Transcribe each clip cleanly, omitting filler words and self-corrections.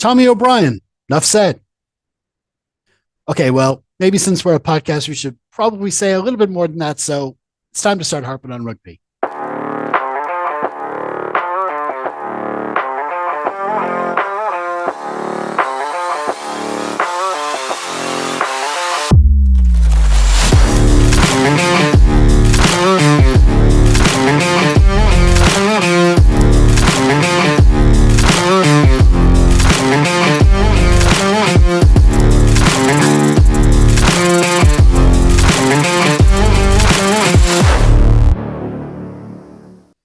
Tommy O'Brien. Enough said. Okay, well, maybe since we're a podcast, we should probably say a little bit more than that. So it's time to start harping on rugby.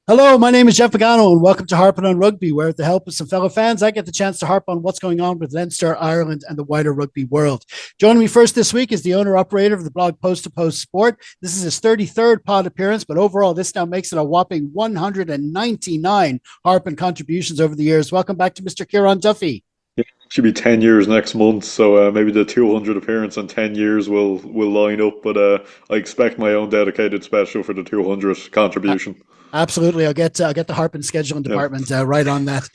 Hello, my name is Jeff Pagano, and welcome to Harpin On Rugby, where with the help of some fellow fans, I get the chance to harp on what's going on with Leinster, Ireland, and the wider rugby world. Joining me first this week is the owner-operator of the blog Post to Post Sport. This is his 33rd pod appearance, but overall, this now makes it a whopping 199 Harpin contributions over the years. Welcome back to Mr. Kieran Duffy. Yeah, it should be 10 years next month, so maybe the 200 appearance in 10 years will line up, but I expect my own dedicated special for the 200 contribution. Absolutely. I'll get the Harpin scheduling department Yeah. right on that.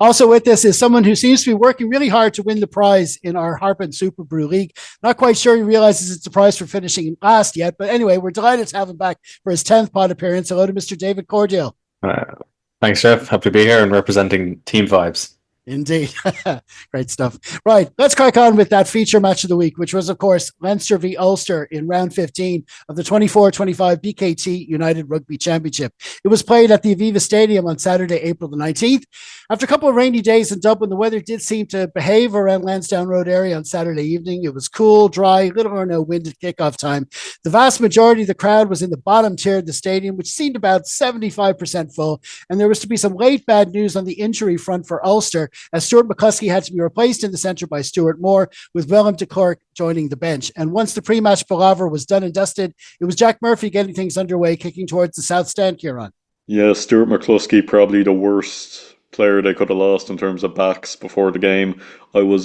Also with this is someone who seems to be working really hard to win the prize in our Harpin Super Brew League. Not quite sure he realizes it's a prize for finishing last yet, but anyway, we're delighted to have him back for his 10th pod appearance. Hello to Mr. David Cordial. Thanks, Jeff. Happy to be here and representing Team Vibes. Indeed. Great stuff. Right. Let's crack on with that feature match of the week, which was, of course, Leinster v Ulster in round 15 of the 24-25 BKT United Rugby Championship. It was played at the Aviva Stadium on Saturday, April the 19th. After a couple of rainy days in Dublin, the weather did seem to behave around Lansdowne Road area on Saturday evening. It was cool, dry, little or no wind at kickoff time. The vast majority of the crowd was in the bottom tier of the stadium, which seemed about 75% full. And there was to be some late bad news on the injury front for Ulster, as Stuart McCluskey had to be replaced in the centre by Stuart Moore, with Willem de Klerk joining the bench. And once the pre-match palaver was done and dusted, it was Jack Murphy getting things underway, kicking towards the south stand, Kieran. Yeah, Stuart McCluskey, probably the worst player they could have lost in terms of backs before the game. I was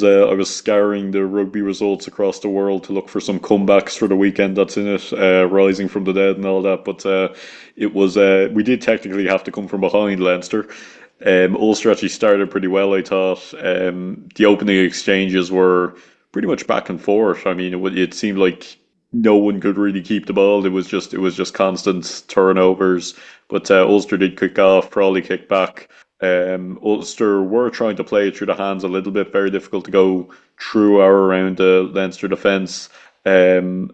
scouring the rugby results across the world to look for some comebacks for the weekend that's in it, rising from the dead and all that. But we did technically have to come from behind Leinster. Ulster actually started pretty well, I thought. The opening exchanges were pretty much back and forth. I mean, it seemed like no one could really keep the ball. It was just constant turnovers. But Ulster did kick off, Crawley kicked back. Ulster were trying to play it through the hands a little bit. Very difficult to go through or around the Leinster defence. And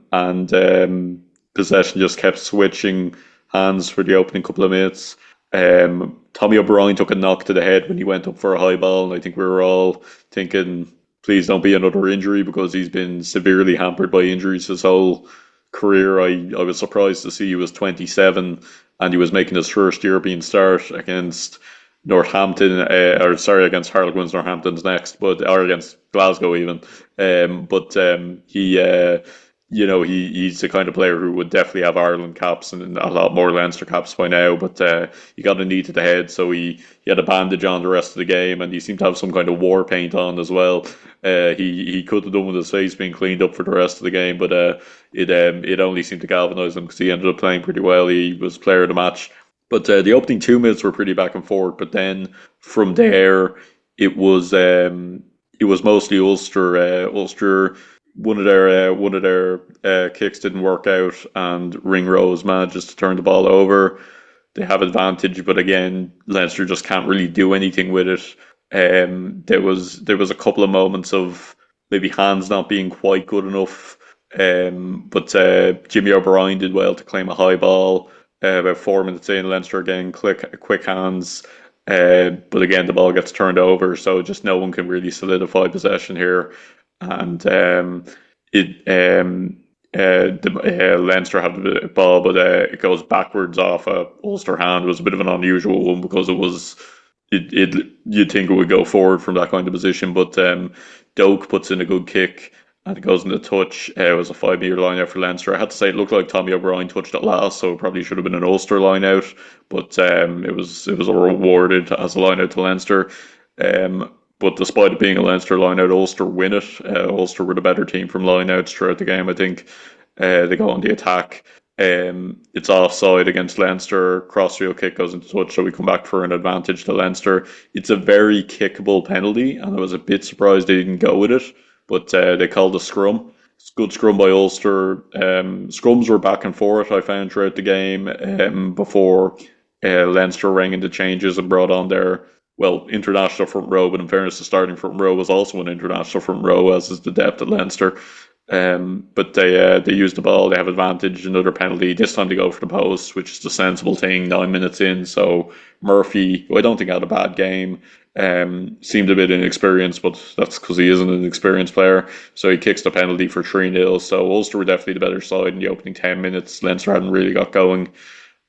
possession just kept switching hands for the opening couple of minutes. Tommy O'Brien took a knock to the head when he went up for a high ball, and I think we were all thinking, please don't be another injury, because he's been severely hampered by injuries his whole career. I was surprised to see he was 27 and he was making his first European start against Northampton, against Harlequins. Northampton's next, or against Glasgow even. He's the kind of player who would definitely have Ireland caps and a lot more Leinster caps by now, but he got a knee to the head, so he had a bandage on the rest of the game, and he seemed to have some kind of war paint on as well. He could have done with his face being cleaned up for the rest of the game, but it only seemed to galvanise him because he ended up playing pretty well. He was player of the match. But the opening 2 minutes were pretty back and forth, but then from there it was mostly Ulster. Ulster, one of their kicks didn't work out, and Ringrose manages to turn the ball over. They have advantage, but again, Leinster just can't really do anything with it. There was a couple of moments of maybe hands not being quite good enough, but Jimmy O'Brien did well to claim a high ball. About 4 minutes in, Leinster again quick hands, but again the ball gets turned over, so just no one can really solidify possession here. And Leinster had the ball, but it goes backwards off a Ulster hand. It was a bit of an unusual one because you'd think it would go forward from that kind of position, but Doak puts in a good kick and it goes in the touch. It was a 5 metre line out for Leinster. I had to say it looked like Tommy O'Brien touched it last, so it probably should have been an Ulster line out, but it was rewarded as a line out to Leinster. But despite it being a Leinster line-out, Ulster win it. Ulster were the better team from line-outs throughout the game, I think. They go on the attack. It's offside against Leinster. Crossfield kick goes into touch, so we come back for an advantage to Leinster. It's a very kickable penalty, and I was a bit surprised they didn't go with it, but they called a scrum. It's a good scrum by Ulster. Scrums were back and forth, I found, throughout the game before Leinster rang in the changes and brought on their, well, international front row, but in fairness, the starting front row was also an international front row, as is the depth at Leinster. But they use the ball, they have advantage, another penalty. This time they go for the post, which is the sensible thing 9 minutes in. So Murphy, who I don't think had a bad game, seemed a bit inexperienced, but that's because he isn't an experienced player. So he kicks the penalty for 3-0. So Ulster were definitely the better side in the opening 10 minutes. Leinster hadn't really got going,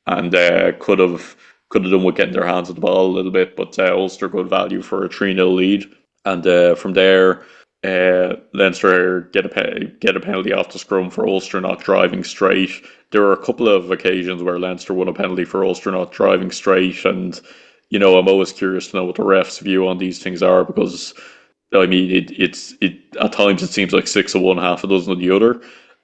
and could have done with getting their hands on the ball a little bit, but Ulster good value for a 3-0 lead. And from there, Leinster get a penalty off the scrum for Ulster not driving straight. There were a couple of occasions where Leinster won a penalty for Ulster not driving straight, and I'm always curious to know what the refs' view on these things are, because I mean it at times it seems like 6 of one, half a dozen of the other.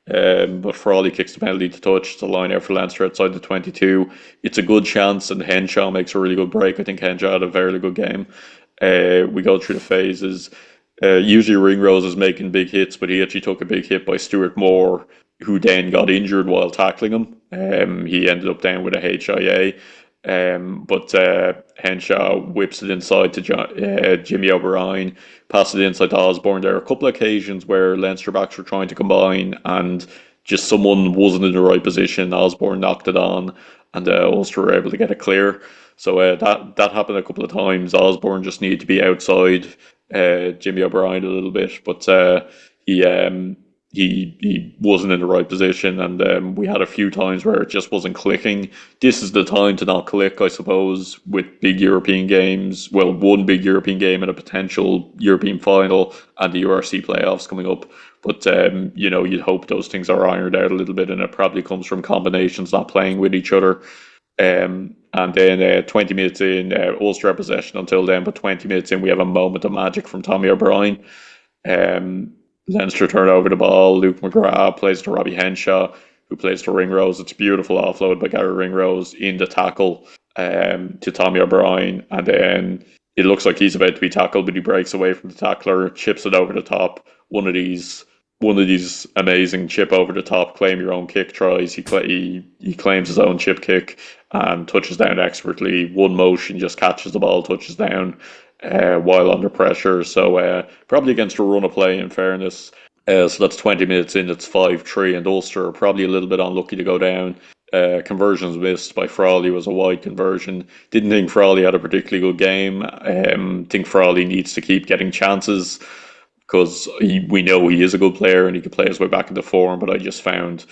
But Frawley kicks the penalty to touch the line out for Leinster outside the 22. It's a good chance, and Henshaw makes a really good break. I think Henshaw had a very good game. We go through the phases. Usually Ringrose is making big hits, but he actually took a big hit by Stuart Moore, who then got injured while tackling him. He ended up down with a HIA. But Henshaw whips it inside to Jimmy O'Brien, passes it inside to Osborne. There are a couple of occasions where Leinster backs were trying to combine and just someone wasn't in the right position. Osborne knocked it on, and Ulster were able to get it clear. So that happened a couple of times. Osborne just needed to be outside Jimmy O'Brien a little bit, but he wasn't in the right position, and we had a few times where it just wasn't clicking. This is the time to not click, I suppose, with big European games. Well, one big European game and a potential European final and the URC playoffs coming up. But you'd hope those things are ironed out a little bit, and it probably comes from combinations not playing with each other. And then 20 minutes in, Ulster have possession until then, but 20 minutes in, we have a moment of magic from Tommy O'Brien. Leinster turn over the ball. Luke McGrath plays to Robbie Henshaw, who plays to Ringrose. It's a beautiful offload by Gary Ringrose in the tackle to Tommy O'Brien. And then it looks like he's about to be tackled, but he breaks away from the tackler, chips it over the top. One of these amazing chip over the top, claim your own kick tries. He claims his own chip kick and touches down expertly. One motion, just catches the ball, touches down while under pressure. So probably against a run of play, in fairness. So that's 20 minutes in, it's 5-3, and Ulster are probably a little bit unlucky to go down. Conversions missed by Frawley was a wide conversion. Didn't think Frawley had a particularly good game. Think Frawley needs to keep getting chances, because we know he is a good player and he can play his way back into form, but I just found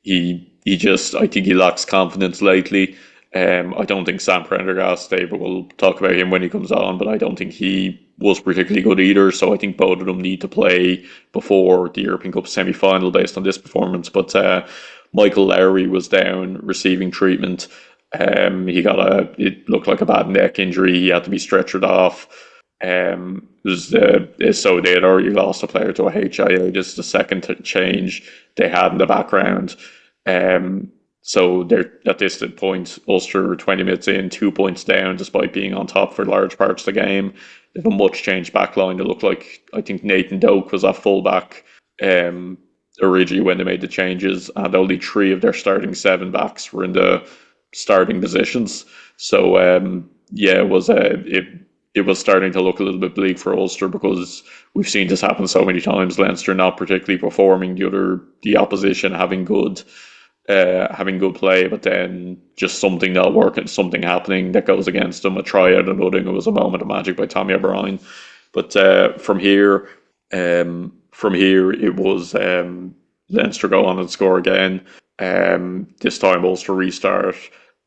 I think he lacks confidence lately. I don't think Sam Prendergast stable. We'll talk about him when he comes on, but I don't think he was particularly good either. So I think both of them need to play before the European Cup semi-final based on this performance. But Michael Lowry was down receiving treatment. It looked like a bad neck injury. He had to be stretchered off. So they had already lost a player to a HIA. This is the second change they had in the background. So they're at this point, Ulster 20 minutes in, 2 points down, despite being on top for large parts of the game. They have a much changed back line. It looked like, I think Nathan Doak was at fullback originally when they made the changes, and only 3 of their starting 7 backs were in the starting positions. So it was starting to look a little bit bleak for Ulster, because we've seen this happen so many times. Leinster not particularly performing, the opposition having good play, but then just something not working, something happening that goes against them. A try out and nothing. It was a moment of magic by Tommy O'Brien. But from here, it was Leinster go on and score again. This time Ulster restart.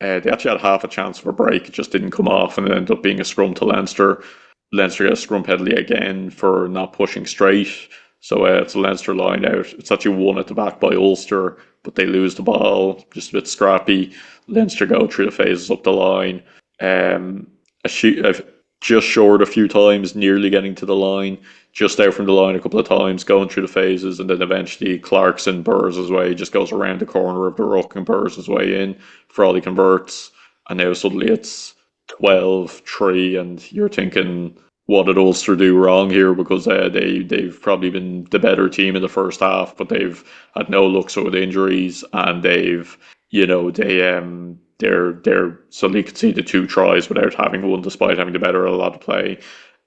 They actually had half a chance of a break. It just didn't come off, and it ended up being a scrum to Leinster. Leinster get a scrum penalty again for not pushing straight. So it's a Leinster line out. It's actually won at the back by Ulster, but they lose the ball. Just a bit scrappy. Leinster go through the phases up the line. just short a few times, nearly getting to the line, just out from the line a couple of times, going through the phases, and then eventually Clarkson burrs his way, just goes around the corner of the ruck and burrs his way in. Frawley converts, and now suddenly it's 12-3, and you're thinking, what did Ulster do wrong here? Because they've probably been the better team in the first half, but they've had no luck with injuries, and they've they're suddenly conceded 2 tries without having one, despite having the better a lot of play.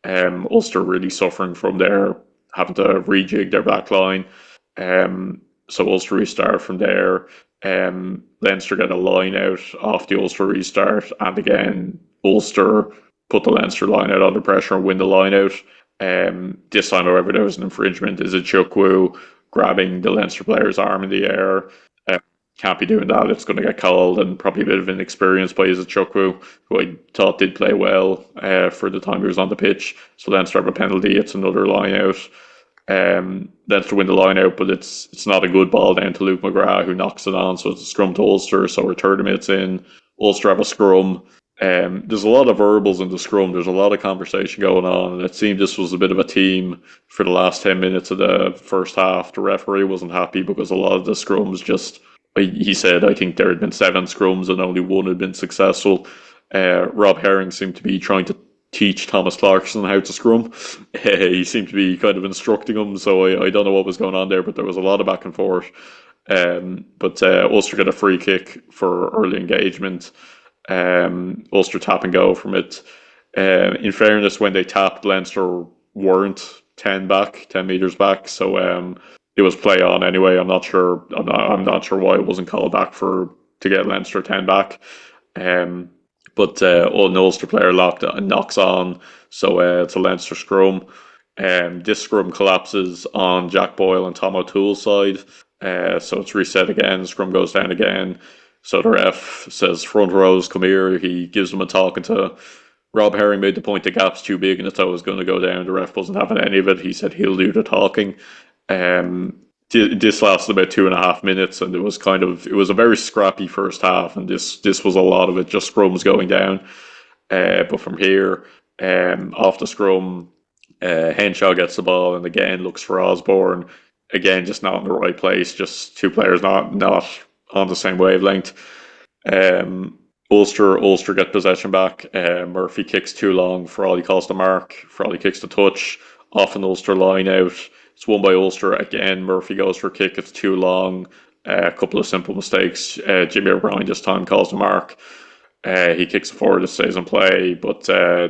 Ulster really suffering from their having to rejig their back line. So Ulster restart from there. Leinster get a line out off the Ulster restart, and again Ulster put the Leinster line out under pressure and win the line out. This time, however, there was an infringement. Is it Chukwu grabbing the Leinster player's arm in the air? Can't be doing that. It's going to get called, and probably a bit of inexperience by Is Chukwu, who I thought did play well for the time he was on the pitch. So Leinster have a penalty. It's another line out. Leinster win the line out, but it's not a good ball down to Luke McGrath, who knocks it on. So it's a scrum to Ulster. So we're 30 minutes in. Ulster have a scrum. There's a lot of verbals in the scrum. There's a lot of conversation going on, and it seemed this was a bit of a team for the last 10 minutes of the first half. The referee wasn't happy because a lot of the scrums just, he said, I think there had been 7 scrums and only 1 had been successful. Rob Herring seemed to be trying to teach Thomas Clarkson how to scrum. He seemed to be kind of instructing him, so I don't know what was going on there, but there was a lot of back and forth. But Ulster get a free kick for early engagement. Ulster tap and go from it. In fairness, when they tapped, Leinster weren't 10 meters back, so it was play on anyway. I'm not sure why it wasn't called back to get Leinster 10 back. But an Ulster player knocks on, so it's a Leinster scrum. This scrum collapses on Jack Boyle and Tom O'Toole's side, so it's reset again. Scrum goes down again. So the ref says, front rows, come here. He gives them a talking to. Rob Herring made the point the gap's too big and it's always going to go down. The ref wasn't having any of it. He said he'll do the talking. This lasted about 2.5 minutes, and it was a very scrappy first half, and this was a lot of it, just scrums going down. But from here, off the scrum, Henshaw gets the ball and again looks for Osborne. Again, just not in the right place. Just 2 players not on the same wavelength. Ulster get possession back. Murphy kicks too long. Frawley calls the mark. Frawley kicks the touch. Off an Ulster line out. It's won by Ulster. Again, Murphy goes for a kick. It's too long. A couple of simple mistakes. Jimmy O'Brien this time calls the mark. He kicks it forward. It stays in play. But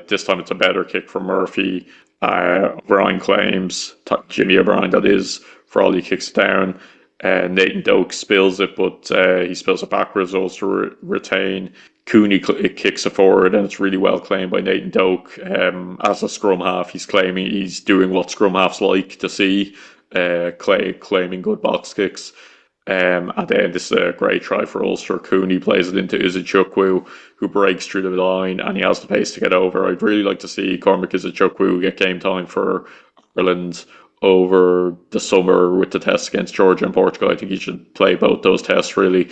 this time it's a better kick from Murphy. O'Brien claims. Jimmy O'Brien, that is. Frawley kicks it down. Nathan Doak spills it, but he spills it backwards. Ulster retain. Cooney kicks it forward, and it's really well claimed by Nathan Doak. As a scrum half, he's claiming he's doing what scrum halves like to see, claiming good box kicks. And then this is a great try for Ulster. Cooney plays it into Izuchukwu, who breaks through the line, and he has the pace to get over. I'd really like to see Cormac Izuchukwu get game time for Ireland over the summer with the tests against Georgia and Portugal. I think he should play both those tests, really.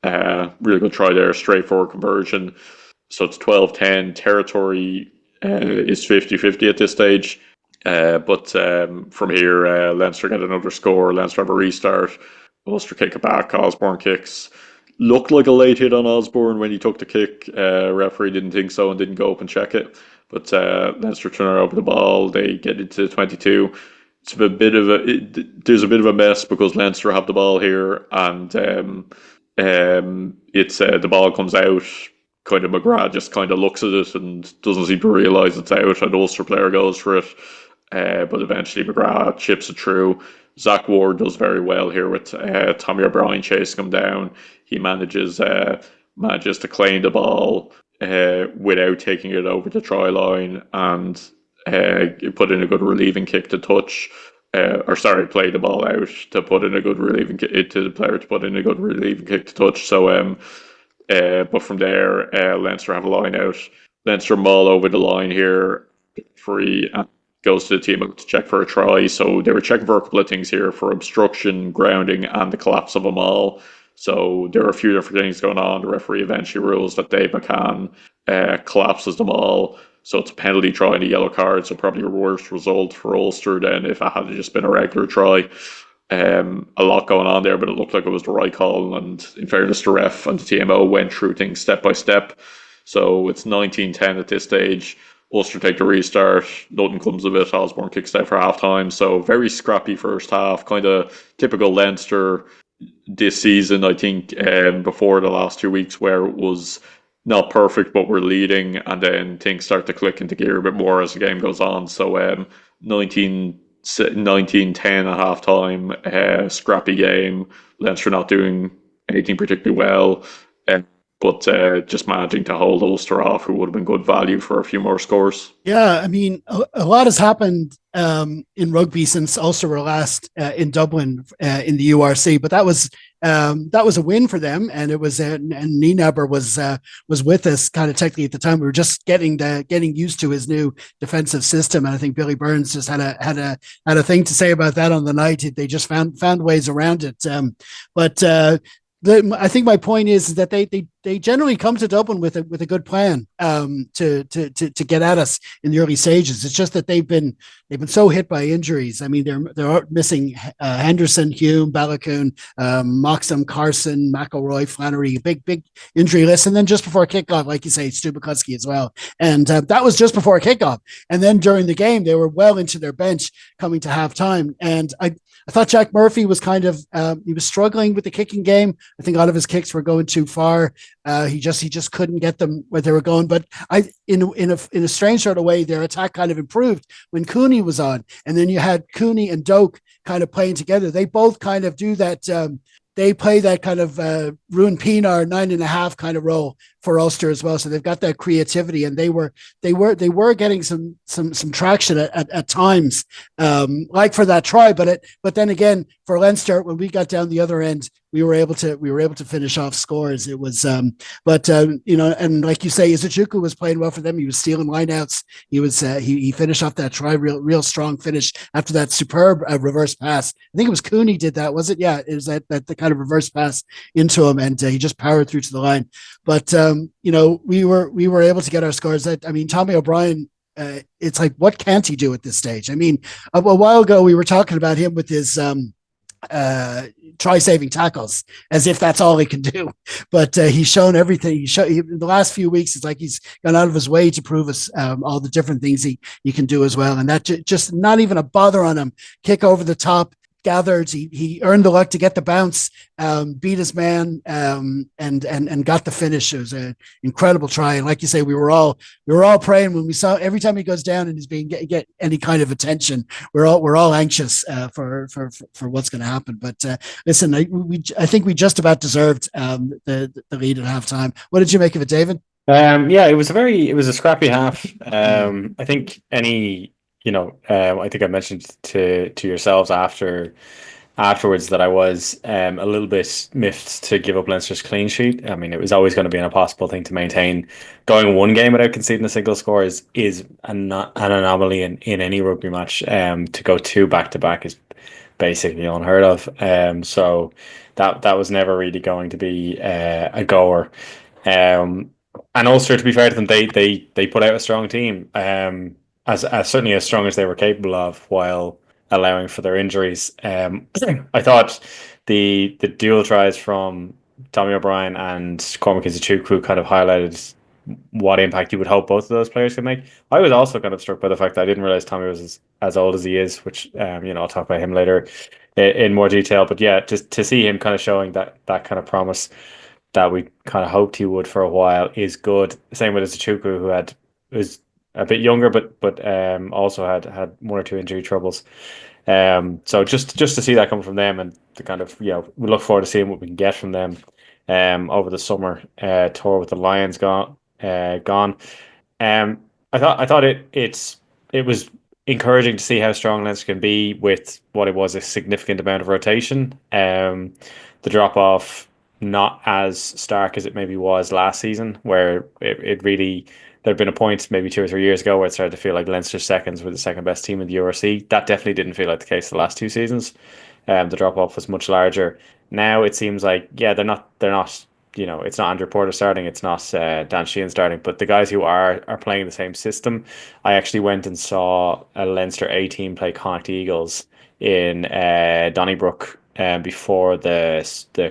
Really good try there, straightforward conversion. So it's 12-10. Territory is 50-50 at this stage. But from here, Leinster get another score. Leinster have a restart. Ulster kick it back. Osborne kicks. Looked like a late hit on Osborne when he took the kick. Referee didn't think so and didn't go up and check it. But Leinster turn over the ball. They get into 22. It's there's a bit of a mess because Leinster have the ball here, and it's the ball comes out. Kind of McGrath just kind of looks at it and doesn't seem to realise it's out. An Ulster player goes for it, but eventually McGrath chips it through. Zach Ward does very well here with Tommy O'Brien chasing him down. He manages to claim the ball without taking it over the try line and put in a good relieving kick to touch. Play the ball out to put in a good relieving kick to the player to put in a good relieving kick to touch. So, but from there, Leinster have a line out. Leinster maul over the line here, free, and goes to the team to check for a try. So they were checking for a couple of things here for obstruction, grounding, and the collapse of a maul. So there are a few different things going on. The referee eventually rules that Dave McCann collapses the maul. So it's a penalty try and a yellow card, so probably a worse result for Ulster than if it had just been a regular try. A lot going on there, but it looked like it was the right call. And in fairness, the ref and the TMO went through things step by step. So it's 19-10 at this stage. Ulster take the restart. Nothing comes of it. Osborne kicks out for half time. So very scrappy first half. Kind of typical Leinster this season, I think, before the last 2 weeks where it was not perfect, but we're leading, and then things start to click into gear a bit more as the game goes on. So 19-10 at half time, scrappy game. Leinster not doing anything particularly well, but just managing to hold Ulster off, who would have been good value for a few more scores. Yeah, I mean, a lot has happened in rugby since Ulster were last in Dublin in the URC, but that was a win for them, and it was and Nienaber was with us kind of technically at the time. We were just getting used to his new defensive system, and I think Billy Burns just had a thing to say about that on the night. They just found ways around it, but. I think my point is that they generally come to Dublin with a good plan to get at us in the early stages. It's just that they've been so hit by injuries. I mean, they're missing Henderson, Hume, Balakoon, Moxham, Carson, McElroy, Flannery, big injury list. And then just before kickoff, like you say, Stu McCuskey as well. And that was just before kickoff. And then during the game, they wwere well into their bench coming to halftime. And I thought Jack Murphy was kind of he was struggling with the kicking game. I think a lot of his kicks were going too far. He just couldn't get them where they were going. But in a strange sort of way, their attack kind of improved when Cooney was on, and then you had Cooney and Doak kind of playing together. They both kind of do that. They play that kind of Ruin Pinar 9.5 kind of role for Ulster as well. So they've got that creativity, and they were getting some traction at times, like for that try. But then again, for Leinster, when we got down the other end, we were able to finish off scores. It was, and like you say, Izuchuku was playing well for them. He was stealing lineouts. He finished off that try, real strong finish after that superb reverse pass. I think it was Cooney did that, was it? Yeah, it was that the kind of reverse pass into him, and he just powered through to the line. But we were able to get our scores. Tommy O'Brien. It's like, what can't he do at this stage? I mean, a while ago we were talking about him with his try saving tackles, as if that's all he can do. But he's shown everything. In the last few weeks, it's like he's gone out of his way to prove us all the different things he can do as well. And that just not even a bother on him. Kick over the top, gathered. He earned the luck to get the bounce, beat his man, and got the finish. It was an incredible try. And like you say, we were all praying when we saw every time he goes down and he's being get any kind of attention. We're all anxious for what's going to happen. But listen, I think we just about deserved the lead at halftime. What did you make of it, David? It was a scrappy half. I think I think I mentioned to yourselves afterwards that I was a little bit miffed to give up Leinster's clean sheet. I mean, it was always going to be an impossible thing to maintain. Going one game without conceding a single score is an anomaly in any rugby match. To go two back to back is basically unheard of. So that was never really going to be a goer. And Ulster, to be fair to them, they put out a strong team. As certainly as strong as they were capable of, while allowing for their injuries. I thought the dual tries from Tommy O'Brien and Cormac Izuchuku kind of highlighted what impact you would hope both of those players could make. I was also kind of struck by the fact that I didn't realize Tommy was as old as he is, which I'll talk about him later in more detail. But yeah, just to see him kind of showing that kind of promise that we kind of hoped he would for a while is good. Same with Izuchuku, who was a bit younger, but also had one or two injury troubles. So just to see that come from them, and to kind of we look forward to seeing what we can get from them over the summer tour with the Lions gone. I thought it was encouraging to see how strong Leinster can be with what it was a significant amount of rotation. The drop off not as stark as it maybe was last season, where it really. There'd been a point maybe 2 or 3 years ago where it started to feel like Leinster seconds were the second best team in the URC. That definitely didn't feel like the case the last 2 seasons. The drop off was much larger. Now it seems like they're not it's not Andrew Porter starting, it's not Dan Sheehan starting, but the guys who are playing the same system. I actually went and saw a Leinster A team play Connacht Eagles in Donnybrook before the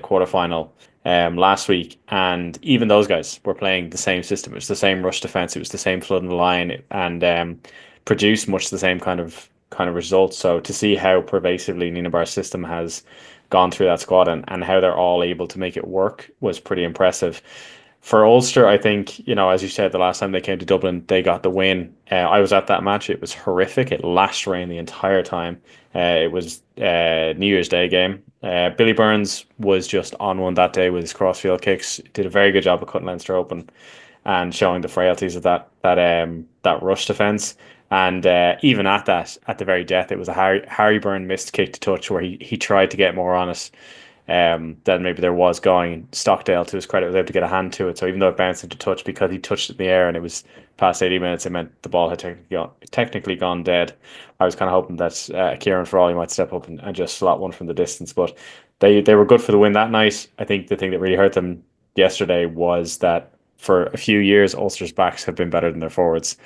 quarterfinal last week, and even those guys were playing the same system. It was the same rush defense, it was the same flood in the line, and produced much the same kind of results. So to see how pervasively Nina Bar's system has gone through that squad, and how they're all able to make it work was pretty impressive. For Ulster, I think, as you said, the last time they came to Dublin, they got the win. I was at that match. It was horrific. It lashed rain the entire time. It was New Year's Day game. Billy Burns was just on one that day with his crossfield kicks. Did a very good job of cutting Leinster open and showing the frailties of that rush defence. And even at the very death, it was a Harry Byrne missed kick to touch where he tried to get more on it than maybe there was going. Stockdale, to his credit, was able to get a hand to it. So even though it bounced into touch, because he touched it in the air and it was past 80 minutes, it meant the ball had technically gone dead. I was kind of hoping that Kieran Frawley might step up and just slot one from the distance, but they were good for the win that night. I think the thing that really hurt them yesterday was that for a few years, Ulster's backs have been better than their forwards.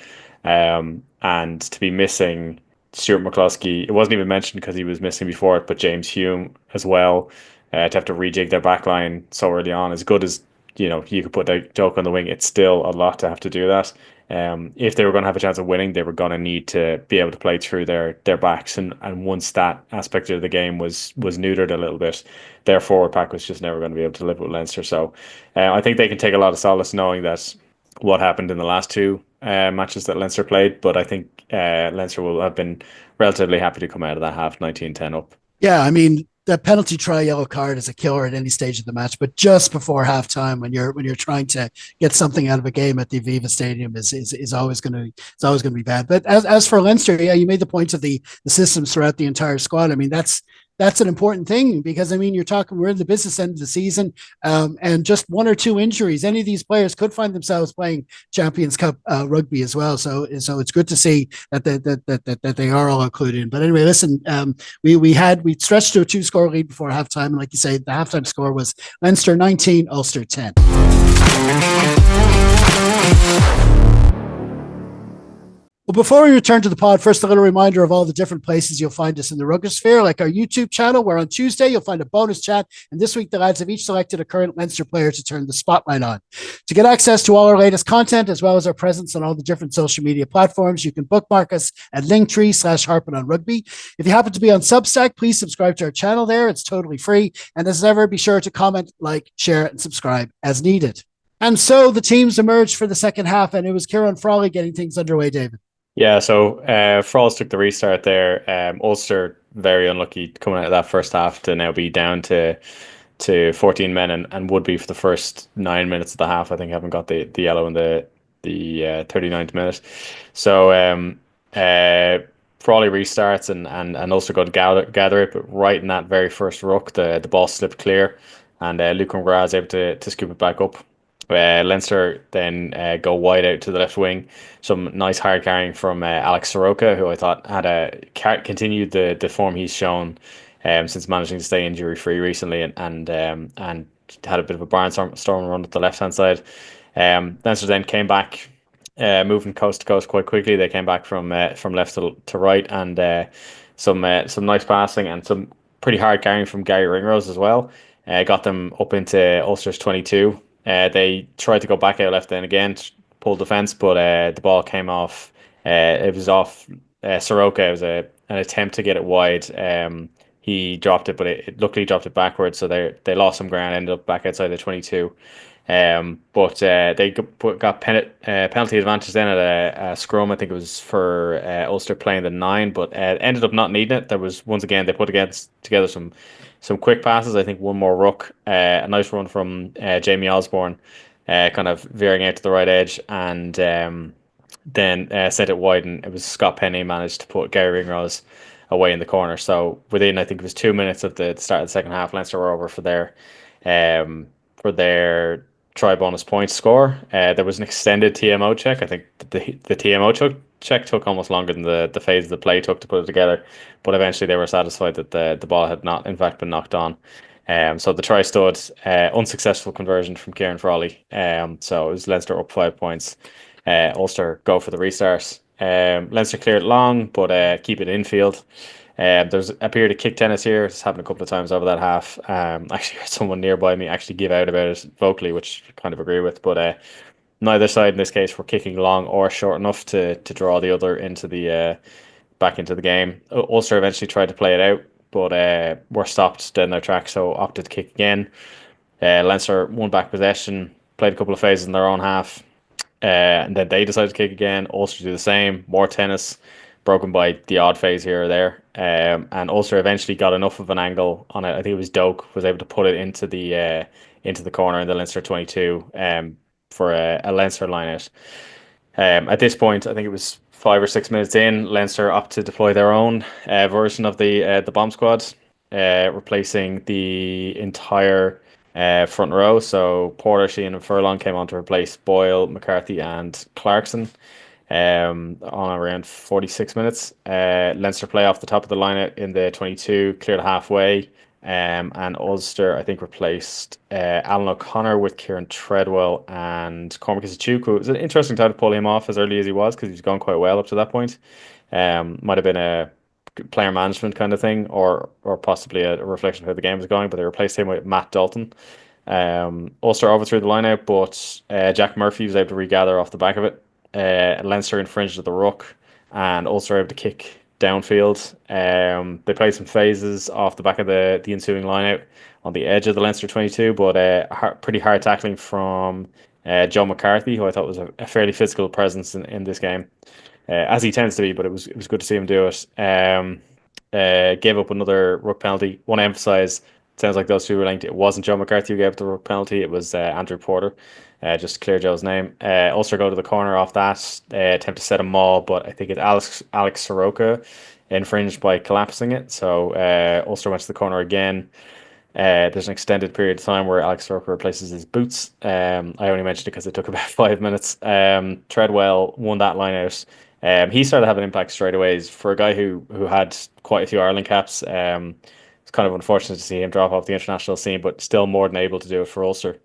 And to be missing Stuart McCloskey, it wasn't even mentioned because he was missing before it, but James Hume as well, to have to rejig their back line so early on, as good as you could put that joke on the wing, it's still a lot to have to do that. If they were going to have a chance of winning, they were going to need to be able to play through their backs, and once that aspect of the game was neutered a little bit, their forward pack was just never going to be able to live with Leinster. So I think they can take a lot of solace knowing that what happened in the last two matches that Leinster played, but I think Leinster will have been relatively happy to come out of that half 19-10 up. Yeah, I mean, the penalty try yellow card is a killer at any stage of the match, but just before halftime, when you're trying to get something out of a game at the Aviva Stadium, is always going to be bad. But as for Leinster, yeah, you made the points of the systems throughout the entire squad. I mean, that's an important thing, because I mean, we're in the business end of the season, and just one or two injuries, any of these players could find themselves playing Champions Cup rugby as well. So it's good to see that they are all included. But anyway, listen, we stretched to a 2-score lead before halftime, and like you say, the halftime score was Leinster 19, Ulster 10. Well, before we return to the pod, first a little reminder of all the different places you'll find us in the Ruggosphere, like our YouTube channel, where on Tuesday you'll find a bonus chat, and this week the lads have each selected a current Leinster player to turn the spotlight on. To get access to all our latest content, as well as our presence on all the different social media platforms, you can bookmark us at linktree/Harpin On Rugby. If you happen to be on Substack, please subscribe to our channel there. It's totally free. And as ever, be sure to comment, like, share, and subscribe as needed. And so the teams emerged for the second half, and it was Kieran Frawley getting things underway, David. Yeah, so Frawls took the restart there. Ulster very unlucky coming out of that first half to now be down to 14 men, and would be for the first 9 minutes of the half. I think haven't got the yellow in the 39th minute. So Frawley restarts and Ulster go to gather it, but right in that very first ruck, the ball slipped clear, and Luke McGrath is able to scoop it back up. Leinster then go wide out to the left wing. Some nice hard carrying from Alex Soroka, who I thought had continued the form he's shown since managing to stay injury free recently, and had a bit of a barnstorm run at the left hand side. Leinster then came back, moving coast to coast quite quickly. They came back from left to right, and some nice passing and some pretty hard carrying from Gary Ringrose as well. Got them up into Ulster's 22. They tried to go back out left then again, pulled defence, but the ball came off. It was off Soroka. It was an attempt to get it wide. He dropped it, but it luckily dropped it backwards, so they lost some ground, ended up back outside the 22. But they got penalty advantage then at a scrum. I think it was for Ulster playing the 9, but ended up not needing it. There was, once again, they put together some quick passes. I think one more ruck, a nice run from Jamie Osborne, kind of veering out to the right edge, and then sent it wide, and it was Scott Penny managed to put Gary Ringrose away in the corner. So within, I think it was 2 minutes of the start of the second half, Leinster were over for their try bonus points score. There was an extended TMO check. I think the TMO check took almost longer than the phase of the play took to put it together, but eventually they were satisfied that the ball had not in fact been knocked on. So the try stood, unsuccessful conversion from Kieran Frawley. So it was Leinster up 5 points. Ulster go for the restart. Leinster cleared it long, but keep it infield. There's a period of kick tennis here. It's happened a couple of times over that half. Actually, heard someone nearby me actually give out about it vocally, which I kind of agree with. But neither side in this case were kicking long or short enough to draw the other into the back into the game. Ulster eventually tried to play it out, but were stopped dead in their tracks, so opted to kick again. Leinster won back possession, played a couple of phases in their own half, and then they decided to kick again. Ulster do the same, more tennis, broken by the odd phase here or there. And Ulster eventually got enough of an angle on it. I think it was Doak was able to put it into the corner in the Leinster 22 for a Leinster line out. At this point, I think it was 5 or 6 minutes in, Leinster opted to deploy their own version of the bomb squad, replacing the entire front row. So Porter, Sheehan, and Furlong came on to replace Boyle, McCarthy, and Clarkson on around 46 minutes. Leinster play off the top of the line in the 22, cleared halfway. And Ulster, I think, replaced Alan O'Connor with Kieran Treadwell and Cormac Isachukwu. It was an interesting time to pull him off as early as he was because he was going quite well up to that point. Might have been a player management kind of thing, or possibly a reflection of how the game was going. But they replaced him with Matt Dalton. Ulster overthrew the lineout, but Jack Murphy was able to regather off the back of it. Leinster infringed the ruck, and Ulster able to kick downfield. They played some phases off the back of the ensuing lineout on the edge of the Leinster 22, but pretty hard tackling from Joe McCarthy, who I thought was a fairly physical presence in this game, as he tends to be. But it was good to see him do it. Gave up another ruck penalty. Want to emphasise, it sounds like those two were linked. It wasn't Joe McCarthy who gave up the ruck penalty. It was Andrew Porter. Just to clear Joe's name. Ulster go to the corner off that, attempt to set a maul, but I think it's Alex Soroka infringed by collapsing it. So Ulster went to the corner again. There's an extended period of time where Alex Soroka replaces his boots. I only mentioned it because it took about 5 minutes. Treadwell won that line out. He started having an impact straight away. For a guy who had quite a few Ireland caps, it's kind of unfortunate to see him drop off the international scene, but still more than able to do it for Ulster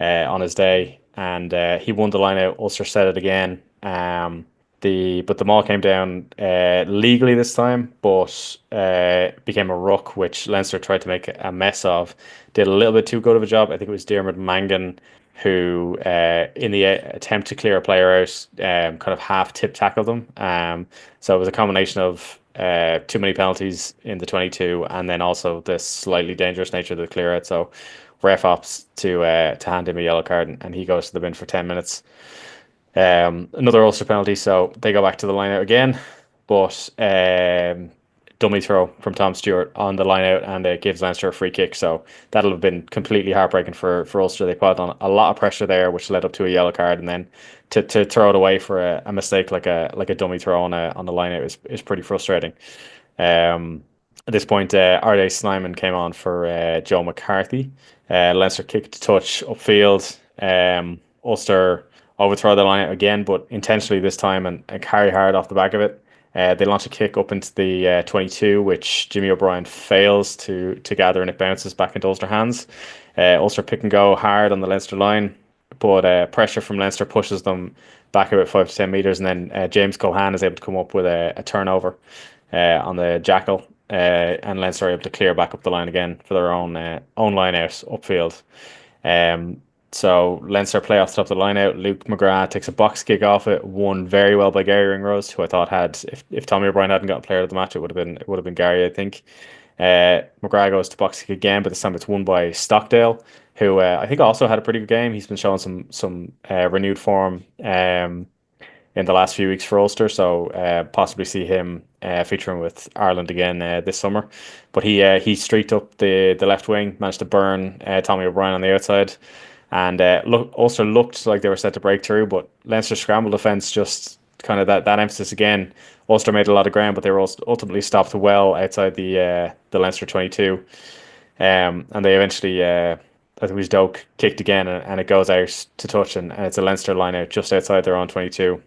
on his day. And he won the line out. Ulster said it again. But the maul came down legally this time, but became a ruck, which Leinster tried to make a mess of. Did a little bit too good of a job. I think it was Diarmuid Mangan who, in the attempt to clear a player out, kind of half tip tackled them. So it was a combination of too many penalties in the 22, and then also the slightly dangerous nature of the clear out. So ref opts to hand him a yellow card, and he goes to the bin for 10 minutes. Another Ulster penalty, so they go back to the line out again, but dummy throw from Tom Stewart on the line out, and it gives Leinster a free kick. So that'll have been completely heartbreaking for Ulster. They put on a lot of pressure there, which led up to a yellow card, and then to throw it away for a mistake like a dummy throw on the line out is pretty frustrating. At this point, Arde Snyman came on for Joe McCarthy. Leinster kicked to touch upfield. Ulster overthrow the line again, but intentionally this time, and carry hard off the back of it. They launch a kick up into the 22, which Jimmy O'Brien fails to gather, and it bounces back into Ulster hands. Ulster pick and go hard on the Leinster line, but pressure from Leinster pushes them back about 5 to 10 metres, and then James Cohan is able to come up with a turnover on the jackal, and Leinster are able to clear back up the line again for their own line out upfield. So Leinster play off the top of the line out. Luke McGrath takes a box kick off it, won very well by Gary Ringrose, who I thought had, if Tommy O'Brien hadn't got player of the match, it would have been Gary, I think. McGrath goes to box kick again, but this time it's won by Stockdale, who I think also had a pretty good game. He's been showing some renewed form in the last few weeks for Ulster, so possibly see him featuring with Ireland again this summer. But he streaked up the left wing, managed to burn Tommy O'Brien on the outside. And Ulster looked like they were set to break through, but Leinster scramble defence just kind of that emphasis again. Ulster made a lot of ground, but they were ultimately stopped well outside the Leinster 22. And they eventually, I think it was Doak, kicked again, and it goes out to touch, and it's a Leinster line out just outside their own 22.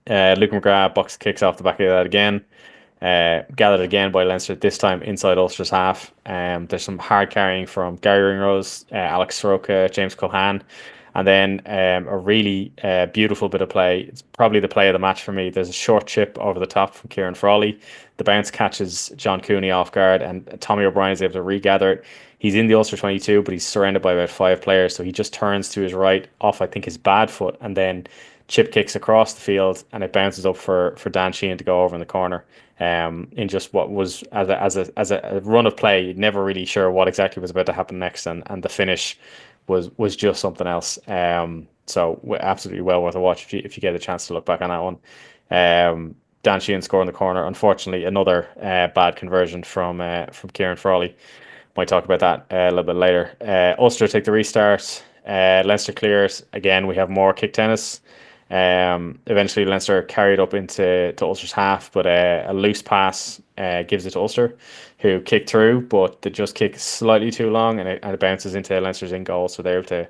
Luke McGrath box kicks off the back of that again. Gathered again by Leinster, this time inside Ulster's half. There's some hard carrying from Gary Ringrose, Alex Soroka, James Cohan, and then a really beautiful bit of play. It's probably the play of the match for me. There's a short chip over the top from Kieran Frawley. The bounce catches John Cooney off guard, and Tommy O'Brien is able to regather it. He's in the Ulster 22, but he's surrounded by about 5 players, so he just turns to his right off, I think, his bad foot, and then chip kicks across the field, and it bounces up for Dan Sheehan to go over in the corner. In just what was as a run of play, you're never really sure what exactly was about to happen next, and the finish was just something else. So absolutely well worth a watch if you get a chance to look back on that one. Dan Sheehan score in the corner. Unfortunately, another bad conversion from Kieran Frawley. Might talk about that a little bit later. Ulster take the restart. Leinster clears. Again, we have more kick tennis. Eventually, Leinster carried up into Ulster's half, but a loose pass gives it to Ulster, who kick through, but they just kick slightly too long, and it bounces into Leinster's in goal, so they're able to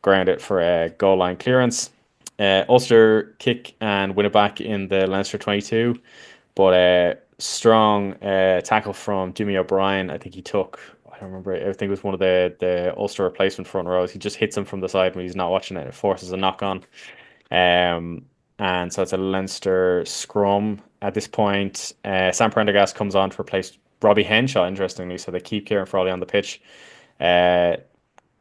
ground it for a goal line clearance. Ulster kick and win it back in the Leinster 22, but a strong tackle from Jimmy O'Brien. I think he took. I don't remember. I think it was one of the Ulster replacement front rows. He just hits him from the side when he's not watching it. It forces a knock on. Um, and so it's a Leinster scrum at this point. Sam Prendergast comes on to replace Robbie Henshaw, interestingly. So they keep Kieran Frawley on the pitch. Uh,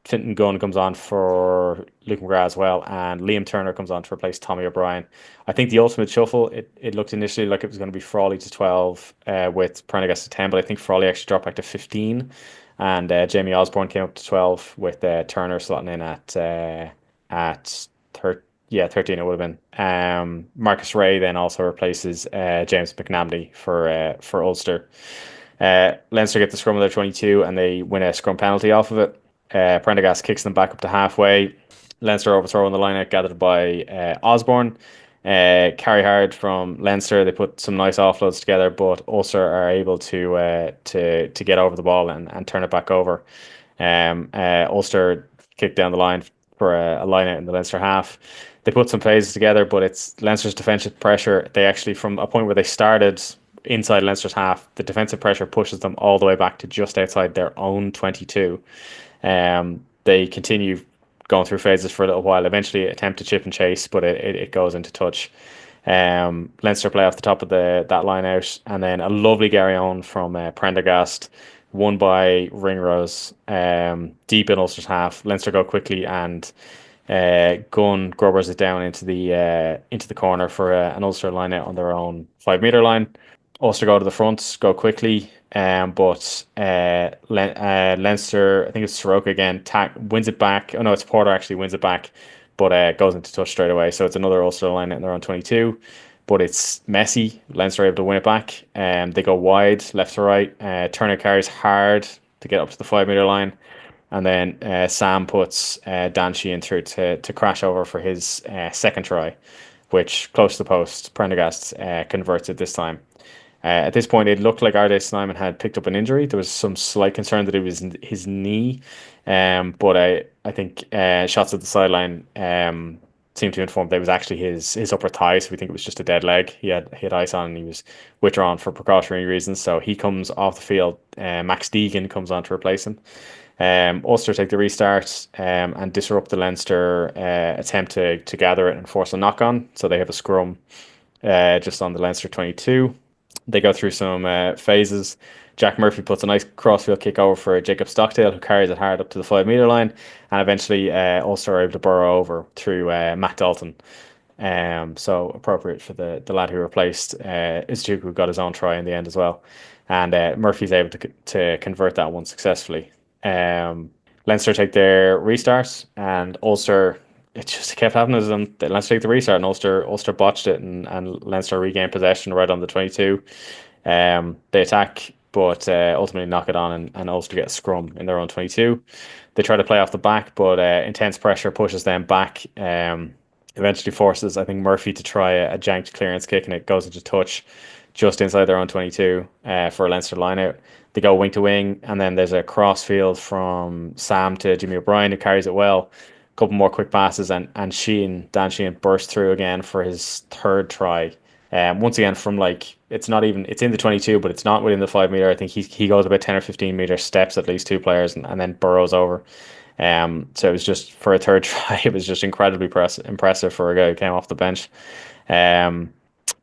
Fintan Gunn comes on for Luke McGrath as well, and Liam Turner comes on to replace Tommy O'Brien. I think the ultimate shuffle, it looked initially like it was going to be Frawley to 12 with Prendergast to 10, but I think Frawley actually dropped back to 15, and Jamie Osborne came up to 12 with Turner slotting in at 13. Yeah, 13 it would have been. Marcus Ray then also replaces James McNamee for Ulster. Leinster get the scrum of their 22 and they win a scrum penalty off of it. Prendergast kicks them back up to halfway. Leinster overthrow on the line out gathered by Osborne. Carry hard from Leinster. They put some nice offloads together, but Ulster are able to get over the ball and turn it back over. Ulster kick down the line for a line out in the Leinster half. They put some phases together, but it's Leinster's defensive pressure. They actually, from a point where they started inside Leinster's half, the defensive pressure pushes them all the way back to just outside their own 22. They continue going through phases for a little while, eventually attempt to chip and chase, but it goes into touch. Leinster play off the top of that line out, and then a lovely Gary Owen from Prendergast, won by Ringrose, deep in Ulster's half. Leinster go quickly, and Gunn grubbers it down into the corner for an Ulster line out on their own 5 meter line. Ulster go to the front, go quickly, but Leinster, I think it's Soroka again, wins it back. Oh no, it's Porter actually wins it back, but goes into touch straight away. So it's another Ulster line out in their own 22, but it's messy. Leinster are able to win it back. They go wide, left to right. Turner carries hard to get up to the 5 meter line. And then Sam puts Dan Sheehan through to crash over for his second try, which close to the post, Prendergast converts it this time. At this point, it looked like Ardé Snyman had picked up an injury. There was some slight concern that it was his knee, but I think shots at the sideline seemed to inform that it was actually his upper thigh, so we think it was just a dead leg. He had ice on and he was withdrawn for precautionary reasons, so he comes off the field. Max Deegan comes on to replace him. Ulster take the restart and disrupt the Leinster attempt to gather it and force a knock on. So they have a scrum just on the Leinster 22. They go through some phases. Jack Murphy puts a nice crossfield kick over for Jacob Stockdale, who carries it hard up to the 5 meter line, and eventually Ulster are able to burrow over through Matt Dalton. So appropriate for the lad who replaced Izuku, who got his own try in the end as well. And Murphy's able to convert that one successfully. Leinster take their restart, and Ulster, it just kept happening to them. Leinster take the restart, and Ulster botched it, and Leinster regained possession right on the 22. They attack, but ultimately knock it on, and Ulster get a scrum in their own 22. They try to play off the back, but intense pressure pushes them back. Eventually forces, I think, Murphy to try a janked clearance kick, and it goes into touch just inside their own 22 for a Leinster line out. They go wing to wing, and then there's a cross field from Sam to Jimmy O'Brien, who carries it well. A couple more quick passes, and Dan Sheehan burst through again for his third try Once again, from like it's not even it's in the 22, but it's not within the 5 meter. I think he goes about 10 or 15 meter steps at least two players and then burrows over. So it was just for a third try. It was just incredibly impressive for a guy who came off the bench. Um,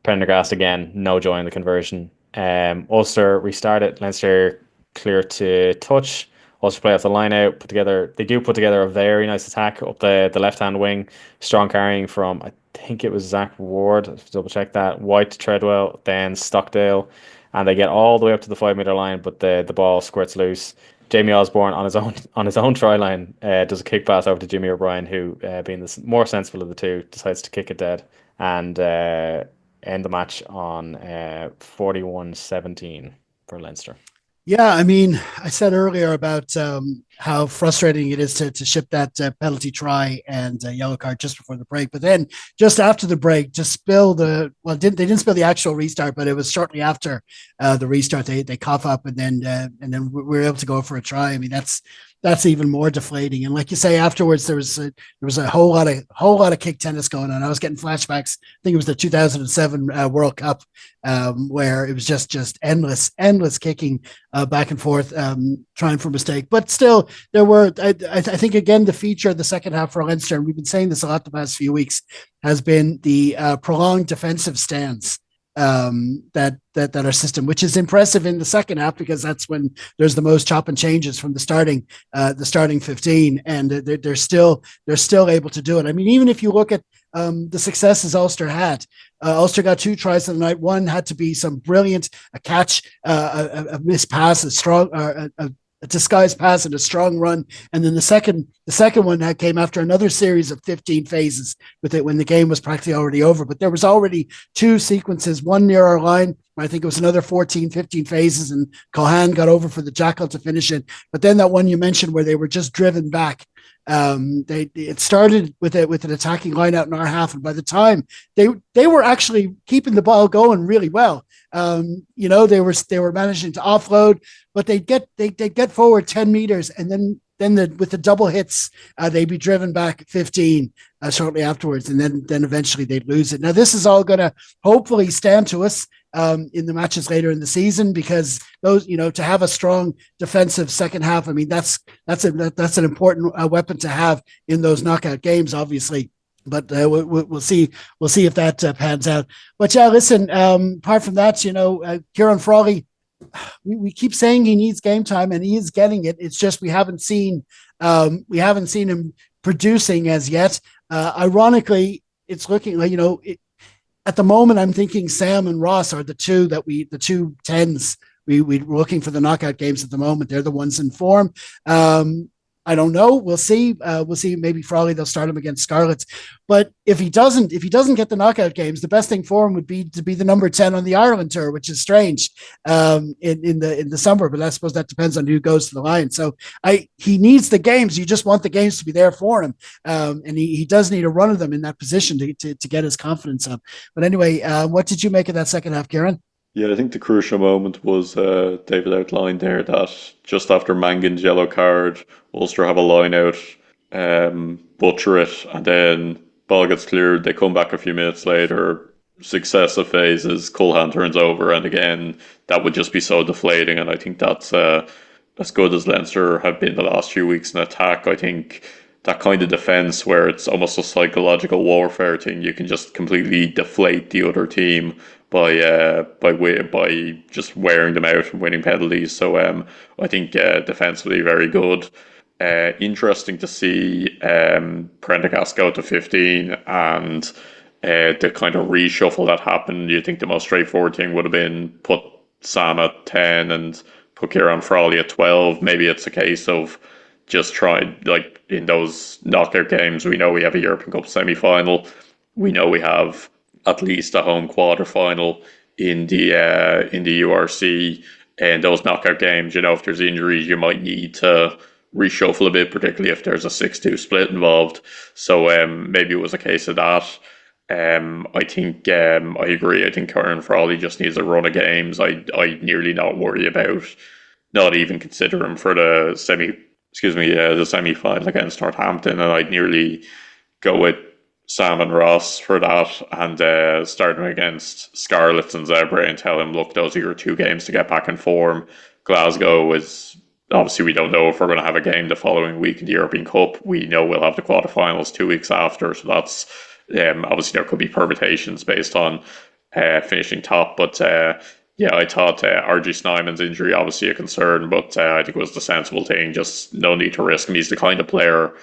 Prendergast again, no joy in the conversion. Ulster restarted. Leinster clear to touch. Ulster play off the line out. They do put together a very nice attack up the left hand wing. Strong carrying from I think it was Zach Ward. Let's double check that. White to Treadwell, then Stockdale, and they get all the way up to the 5 meter line, but the ball squirts loose. Jamie Osborne on his own try line does a kick pass over to Jimmy O'Brien, who, being the more sensible of the two, decides to kick it dead and end the match on 41-17 for Leinster. Yeah, I mean, I said earlier about how frustrating it is to ship that penalty try and yellow card just before the break. But then just after the break, to spill they didn't spill the actual restart, but it was shortly after the restart. They cough up and then we were able to go for a try. I mean, that's even more deflating. And like you say, afterwards there was a whole lot of kick tennis going on. I was getting flashbacks. I think it was the 2007 World Cup, where it was just endless kicking back and forth, trying for mistake. But still, there were. I think again the feature of the second half for Leinster, and we've been saying this a lot the past few weeks, has been the prolonged defensive stance that our system, which is impressive in the second half because that's when there's the most chop and changes from the starting 15, and they're still able to do it. I mean, even if you look at the successes Ulster had, Ulster got 2 tries of the night. One had to be some brilliant a catch, a missed pass, a strong. A disguised pass and a strong run, and then the second one that came after another series of 15 phases with it when the game was practically already over. But there was already 2 sequences, one near our line, I think it was another 14, 15 phases, and Cohan got over for the jackal to finish it. But then that one you mentioned where they were just driven back. It started with an attacking line out in our half, and by the time they were actually keeping the ball going really well. They were managing to offload, but they'd get forward 10 meters, and then with the double hits, they'd be driven back 15 shortly afterwards, and then eventually they'd lose it. Now this is all going to hopefully stand to us in the matches later in the season, because those, to have a strong defensive second half, I mean that's an important weapon to have in those knockout games, obviously. But we'll see if that pans out. But yeah, listen. Apart from that, Kieran Frawley, we keep saying he needs game time, and he is getting it. It's just we haven't seen him producing as yet. Ironically, it's looking like at the moment I'm thinking Sam and Ross are the two tens. We're looking for the knockout games at the moment. They're the ones in form. I don't know. We'll see. We'll see. Maybe Frawley, they'll start him against Scarlets. But if he doesn't get the knockout games, the best thing for him would be to be the number 10 on the Ireland tour, which is strange in the summer. But I suppose that depends on who goes to the Lions. So he needs the games. You just want the games to be there for him, and he does need a run of them in that position to get his confidence up. But anyway, what did you make of that second half, Kieran? Yeah, I think the crucial moment was David outlined there that just after Mangan's yellow card, Ulster have a line out, butcher it, and then ball gets cleared. They come back a few minutes later, successive phases, Culhan turns over, and again, that would just be so deflating. And I think that's as good as Leinster have been the last few weeks in attack. I think that kind of defense where it's almost a psychological warfare thing, you can just completely deflate the other team by just wearing them out and winning penalties. So I think defensively very good. Interesting to see Prendergast go to 15 and the kind of reshuffle that happened. You think the most straightforward thing would have been put Sam at 10 and put Kieran Frawley at 12. Maybe it's a case of just try, like in those knockout games, we know we have a European Cup semi-final. We know we have at least a home quarter final in the URC, and those knockout games, if there's injuries, you might need to reshuffle a bit, particularly if there's a 6-2 split involved. So maybe it was a case of that. I think I agree. I think Kieran Frawley just needs a run of games. I nearly not worry about not even consider him for the semi-final against Northampton, and I'd nearly go with Sam and Ross for that, and start him against Scarlets and Zebra and tell him, look, those are your two games to get back in form. Glasgow is obviously, we don't know if we're going to have a game the following week in the European Cup. We know we'll have the quarterfinals 2 weeks after, so that's obviously there could be permutations based on finishing top, but. Yeah, I thought RG Snyman's injury obviously a concern, but I think it was the sensible thing. Just no need to risk him. He's the kind of player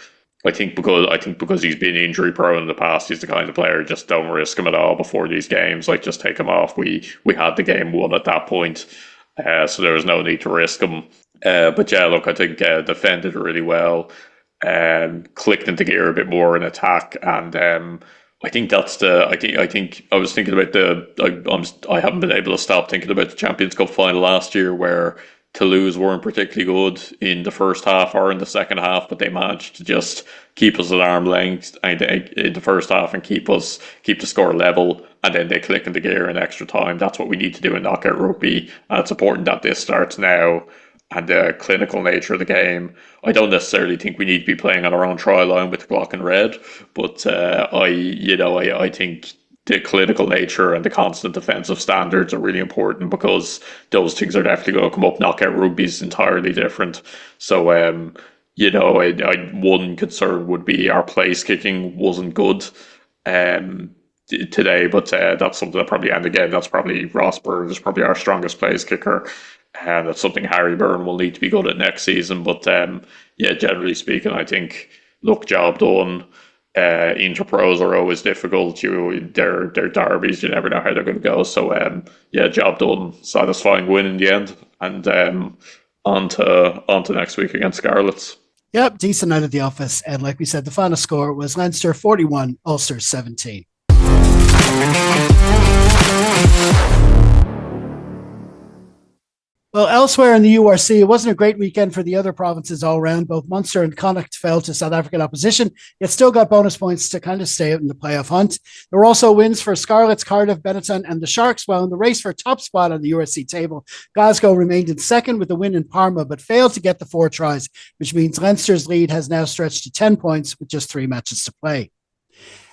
I think because he's been injury prone in the past, he's the kind of player just don't risk him at all before these games. Like just take him off. We had the game won at that point, so there was no need to risk him. But yeah, look, I think defended really well, clicked into gear a bit more in attack, and I think that's the. I think I was thinking about I haven't been able to stop thinking about the Champions Cup final last year where Toulouse weren't particularly good in the first half or in the second half, but they managed to just keep us at arm's length in the first half and keep the score level, and then they click into gear in extra time. That's what we need to do in knockout rugby, and it's important that this starts now. And the clinical nature of the game, I don't necessarily think we need to be playing on our own try line with the clock in red, but I think the clinical nature and the constant defensive standards are really important because those things are definitely going to come up. Knockout rugby is entirely different. So, one concern would be our place kicking wasn't good today, but that's something that probably, and again, that's probably Rosberg is probably our strongest place kicker. And that's something Harry Byrne will need to be good at next season. But yeah, generally speaking, I think, look, job done. Interpros are always difficult. They're derbies. You never know how they're going to go. So yeah, job done. Satisfying win in the end. And on to next week against Scarlets. Yep, decent night at the office. And like we said, the final score was Leinster 41, Ulster 17. Well, elsewhere in the URC, it wasn't a great weekend for the other provinces all around. Both Munster and Connacht fell to South African opposition, yet still got bonus points to kind of stay out in the playoff hunt. There were also wins for Scarlets, Cardiff, Benetton, and the Sharks, while in the race for top spot on the URC table, Glasgow remained in second with a win in Parma, but failed to get the 4 tries, which means Leinster's lead has now stretched to 10 points with just 3 matches to play.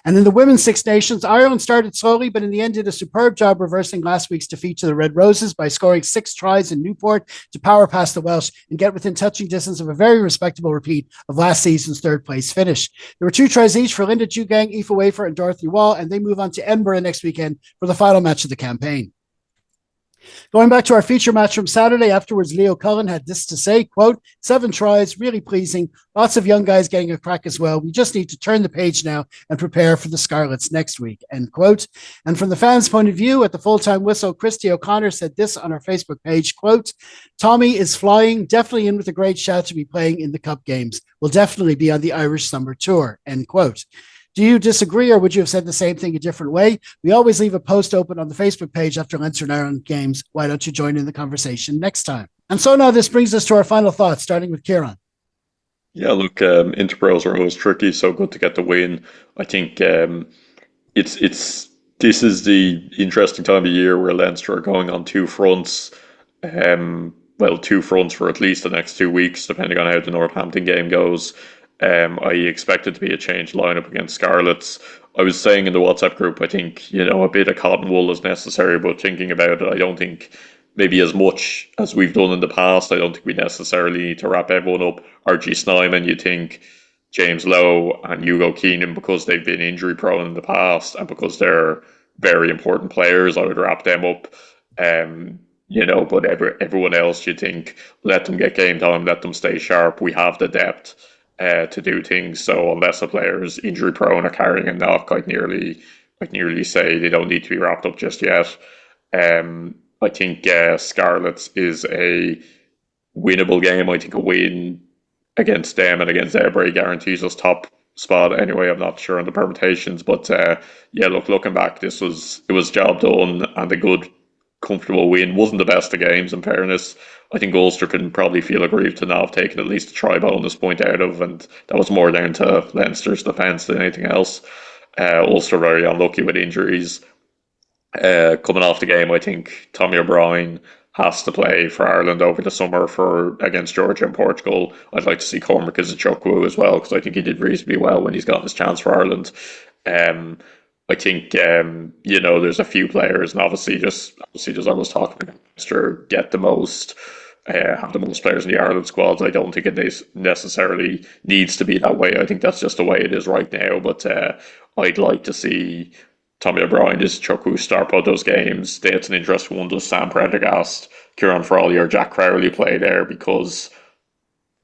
And in the Women's Six Nations, Ireland started slowly, but in the end did a superb job reversing last week's defeat to the Red Roses by scoring 6 tries in Newport to power past the Welsh and get within touching distance of a very respectable repeat of last season's third place finish. There were 2 tries each for Linda Jugang, Aoife Wafer, and Dorothy Wall, and they move on to Edinburgh next weekend for the final match of the campaign. Going back to our feature match from Saturday, afterwards, Leo Cullen had this to say, quote, 7 tries, really pleasing. Lots of young guys getting a crack as well. We just need to turn the page now and prepare for the Scarlets next week, end quote. And from the fans' point of view, at the full-time whistle, Christy O'Connor said this on our Facebook page, quote, Tommy is flying, definitely in with a great shout to be playing in the Cup games. Will definitely be on the Irish Summer Tour, end quote. Do you disagree, or would you have said the same thing a different way? We always leave a post open on the Facebook page after Leinster and Ireland games. Why don't you join in the conversation next time? And so now this brings us to our final thoughts, starting with Kieran. Yeah, look, Interpros are always tricky, so good to get the win. I think this is the interesting time of year where Leinster are going on 2 fronts. 2 fronts for at least the next 2 weeks, depending on how the Northampton game goes. I expect it to be a changed lineup against Scarlets. I was saying in the WhatsApp group, I think, a bit of cotton wool is necessary, but thinking about it, I don't think maybe as much as we've done in the past. I don't think we necessarily need to wrap everyone up. RG Snyman, you think James Lowe and Hugo Keenan, because they've been injury prone in the past and because they're very important players, I would wrap them up. But everyone else, you think, let them get game time, let them stay sharp. We have the depth to do things. So unless a player is injury prone or carrying a knock, I'd nearly say they don't need to be wrapped up just yet. I think Scarlets is a winnable game. I think a win against them and against Ebre guarantees us top spot. Anyway, I'm not sure on the permutations, but looking back, it was job done and a good, comfortable win. Wasn't the best of games, in fairness. I think Ulster can probably feel aggrieved to not have taken at least a try bonus point out of, and that was more down to Leinster's defence than anything else. Ulster very unlucky with injuries. Coming off the game, I think Tommy O'Brien has to play for Ireland over the summer against Georgia and Portugal. I'd like to see Cormac Izuchukwu as well, because I think he did reasonably well when he's got his chance for Ireland. Um, I think there's a few players, and obviously just almost talking about Leinster get the most. Have the most players in the Ireland squads. I don't think it necessarily needs to be that way. I think that's just the way it is right now. But I'd like to see Tommy O'Brien, this Chuku start both those games. That's an interesting one. Does Sam Prendergast, Kieran Frawley, or Jack Crowley play there? Because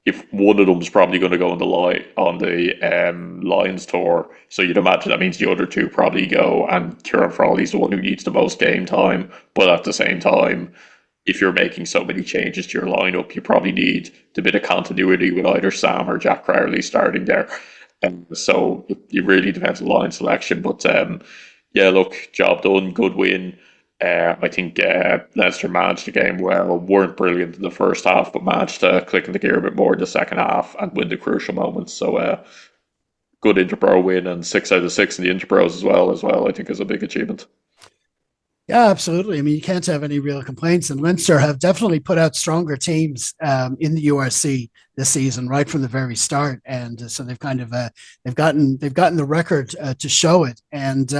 if one of them's probably going to go on the Lions tour, so you'd imagine that means the other two probably go, and Kieran Frawley's the one who needs the most game time. But at the same time, if you're making so many changes to your lineup, you probably need a bit of continuity with either Sam or Jack Crowley starting there. So it really depends on line selection. But yeah, look, job done, good win. I think Leinster managed the game well, weren't brilliant in the first half, but managed to click in the gear a bit more in the second half and win the crucial moments. So good Interborough win, and 6 out of 6 in the Interboroughs as well, I think is a big achievement. Yeah, absolutely. I mean, you can't have any real complaints. And Leinster have definitely put out stronger teams in the URC this season, right from the very start. And so they've kind of they've gotten the record to show it. And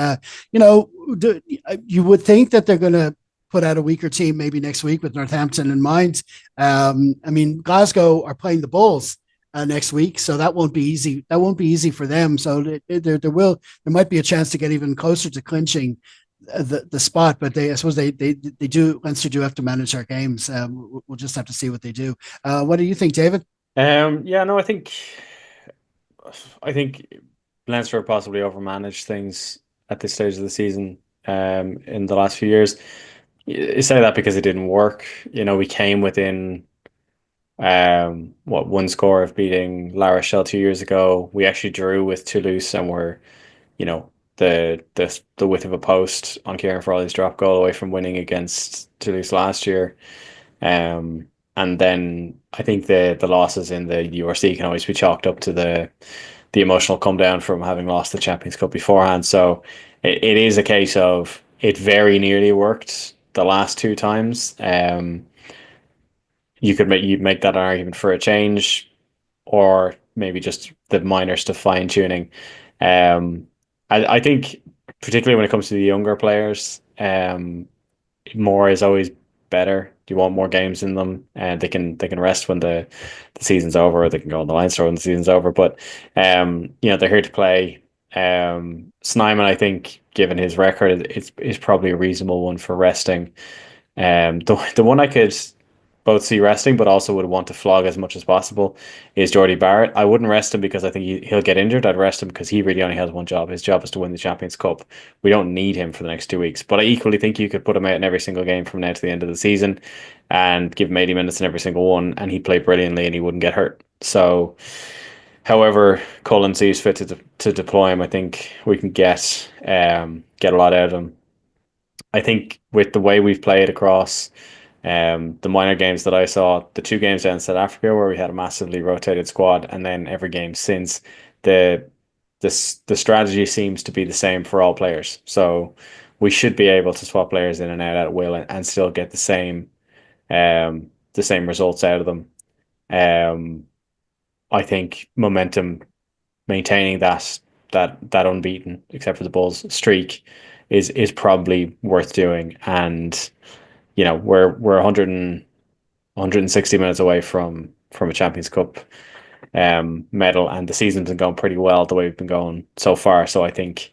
you would think that they're going to put out a weaker team maybe next week with Northampton in mind. I mean, Glasgow are playing the Bulls next week, so that won't be easy. That won't be easy for them. So there might be a chance to get even closer to clinching the spot, but I suppose they do. Leinster do have to manage their games. We'll just have to see what they do. What do you think, David? Yeah, no, I think Leinster have possibly overmanaged things at this stage of the season. In the last few years, you say that because it didn't work. We came within one score of beating La Rochelle 2 years ago. We actually drew with Toulouse, and were you know the width of a post on Kieran Frawley's drop goal away from winning against Toulouse last year. And then I think the losses in the URC can always be chalked up to the emotional come down from having lost the Champions Cup beforehand. So it is a case of it very nearly worked the last two times. You make that argument for a change, or maybe just the minor stuff fine tuning. Um, I think particularly when it comes to the younger players, more is always better. You want more games in them, and they can rest when the season's over, or they can go on the Leinster when the season's over. But they're here to play. Snyman, I think, given his record, is probably a reasonable one for resting. The one I could both see resting, but also would want to flog as much as possible, is Jordy Barrett. I wouldn't rest him because I think he'll get injured. I'd rest him because he really only has one job. His job is to win the Champions Cup. We don't need him for the next 2 weeks. But I equally think you could put him out in every single game from now to the end of the season and give him 80 minutes in every single one, and he'd play brilliantly and he wouldn't get hurt. So, however Cullen sees fit to deploy him, I think we can get a lot out of him. I think with the way we've played across the minor games that I saw, the two games down in South Africa where we had a massively rotated squad, and then every game since, the the strategy seems to be the same for all players. So we should be able to swap players in and out at will, and still get the same results out of them. Um, I think momentum, maintaining that unbeaten, except for the Bulls streak, is probably worth doing. And we're 160 minutes away from a Champions Cup medal, and the season's been going pretty well the way we've been going so far. So I think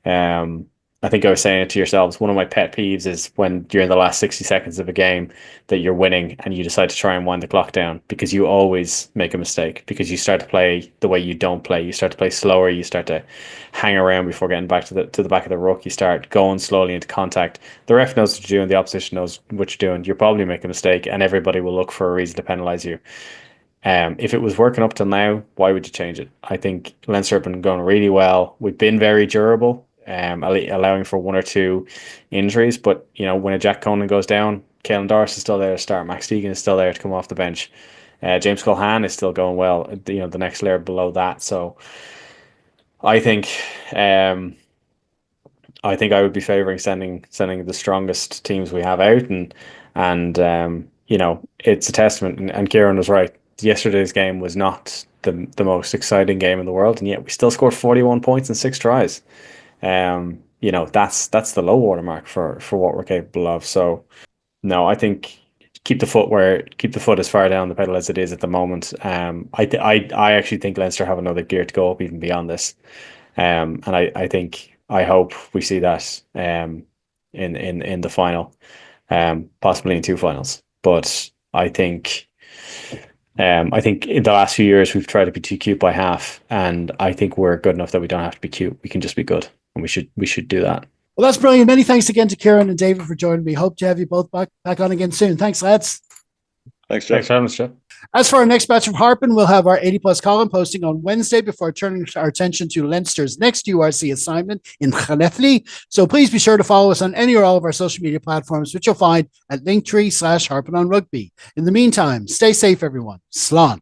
I was saying it to yourselves, one of my pet peeves is when you're in the last 60 seconds of a game that you're winning and you decide to try and wind the clock down, because you always make a mistake, because you start to play the way you don't play. You start to play slower, you start to hang around before getting back to the back of the ruck, you start going slowly into contact. The ref knows what you're doing, the opposition knows what you're doing. You'll probably make a mistake, and everybody will look for a reason to penalise you. If it was working up till now, why would you change it? I think Leinster have been going really well. We've been very durable, allowing for one or two injuries. But when a Jack Conan goes down, Caelan Doris is still there to start. Max Deegan is still there to come off the bench. James Culhane is still going well. The next layer below that. So I think I would be favouring sending the strongest teams we have out, and it's a testament. And Kieran was right. Yesterday's game was not the most exciting game in the world, and yet we still scored 41 points in 6 tries. That's the low water mark for what we're capable of. So no, I think keep the foot as far down the pedal as it is at the moment. I actually think Leinster have another gear to go up even beyond this. And I hope we see that in the final, possibly in two finals. But I think in the last few years we've tried to be too cute by half, and I think we're good enough that we don't have to be cute. We can just be good, and we should do that. Well, that's brilliant. Many thanks again to Kieran and David for joining me. Hope to have you both back on again soon. Thanks, lads. Thanks, Jeff. Thanks for having us, Jeff. As for our next batch of Harpin, we'll have our 80 plus column posting on Wednesday before turning our attention to Leinster's next URC assignment in Llanelli. So please be sure to follow us on any or all of our social media platforms, which you'll find at linktree/Harpin On Rugby. In the meantime, stay safe, everyone. Slán.